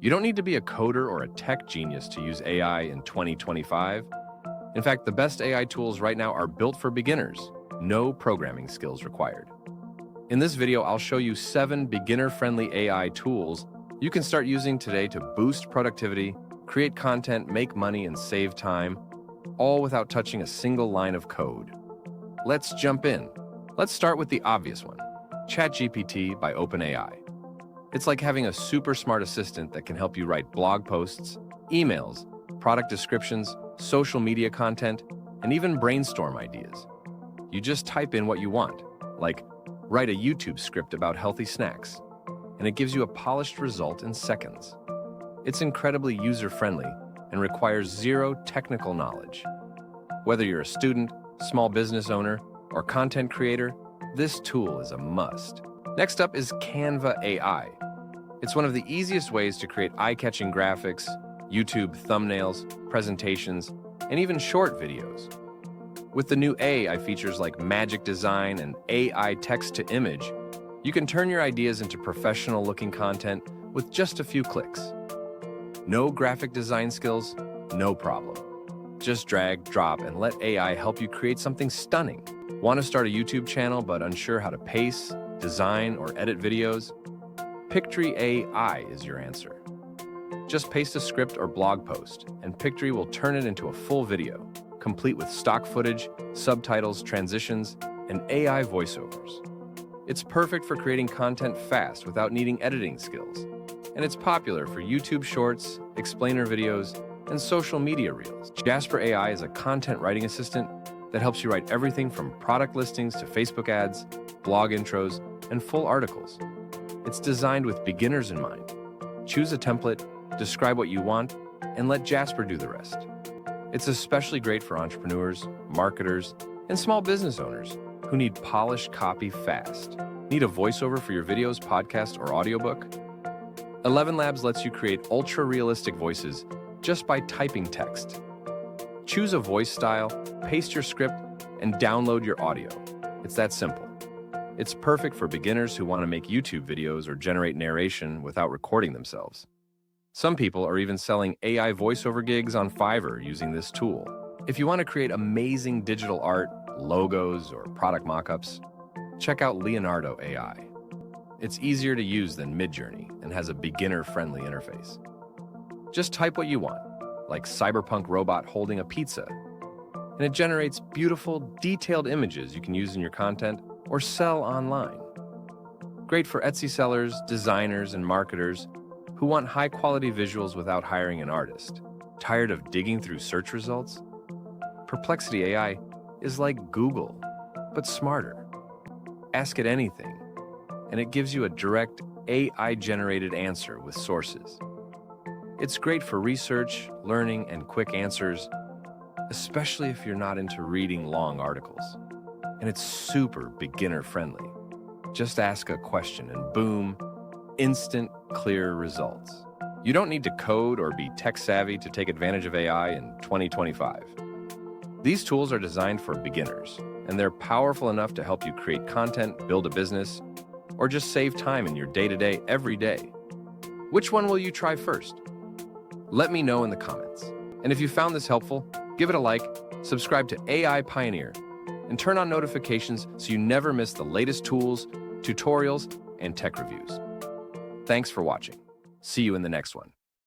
You don't need to be a coder or a tech genius to use AI in 2025. In fact, the best AI tools right now are built for beginners, no programming skills required. In this video, I'll show you 7 beginner-friendly AI tools you can start using today to boost productivity, create content, make money, and save time, all without touching a single line of code. Let's jump in. Let's start with the obvious one, ChatGPT by OpenAI. It's like having a super smart assistant that can help you write blog posts, emails, product descriptions, social media content, and even brainstorm ideas. You just type in what you want, like write a YouTube script about healthy snacks, and it gives you a polished result in seconds. It's incredibly user-friendly and requires zero technical knowledge. Whether you're a student, small business owner, or content creator, this tool is a must. Next up is Canva AI. It's one of the easiest ways to create eye-catching graphics, YouTube thumbnails, presentations, and even short videos. With the new AI features like magic design and AI text-to-image, you can turn your ideas into professional-looking content with just a few clicks. No graphic design skills? No problem. Just drag, drop, and let AI help you create something stunning. Want to start a YouTube channel but unsure how to pace, design, or edit videos? Pictory AI is your answer. Just paste a script or blog post, and Pictory will turn it into a full video, complete with stock footage, subtitles, transitions, and AI voiceovers. It's perfect for creating content fast without needing editing skills, and it's popular for YouTube shorts, explainer videos, and social media reels. Jasper AI is a content writing assistant that helps you write everything from product listings to Facebook ads, blog intros, and full articles. It's designed with beginners in mind. Choose a template, describe what you want, and let Jasper do the rest. It's especially great for entrepreneurs, marketers, and small business owners who need polished copy fast. Need a voiceover for your videos, podcast, or audiobook? ElevenLabs lets you create ultra-realistic voices just by typing text. Choose a voice style, paste your script, and download your audio. It's that simple. It's perfect for beginners who want to make YouTube videos or generate narration without recording themselves. Some people are even selling AI voiceover gigs on Fiverr using this tool. If you want to create amazing digital art, logos, or product mockups, check out Leonardo AI. It's easier to use than Midjourney and has a beginner-friendly interface. Just type what you want, like cyberpunk robot holding a pizza, and it generates beautiful, detailed images you can use in your content or sell online. Great for Etsy sellers, designers, and marketers who want high-quality visuals without hiring an artist. Tired of digging through search results? Perplexity AI is like Google, but smarter. Ask it anything, and it gives you a direct AI-generated answer with sources. It's great for research, learning, and quick answers, especially if you're not into reading long articles. And it's super beginner-friendly. Just ask a question and boom, instant, clear results. You don't need to code or be tech-savvy to take advantage of AI in 2025. These tools are designed for beginners, and they're powerful enough to help you create content, build a business, or just save time in your day-to-day, every day. Which one will you try first? Let me know in the comments. And if you found this helpful, give it a like, subscribe to AI Pioneer, and turn on notifications so you never miss the latest tools, tutorials, and tech reviews. Thanks for watching. See you in the next one.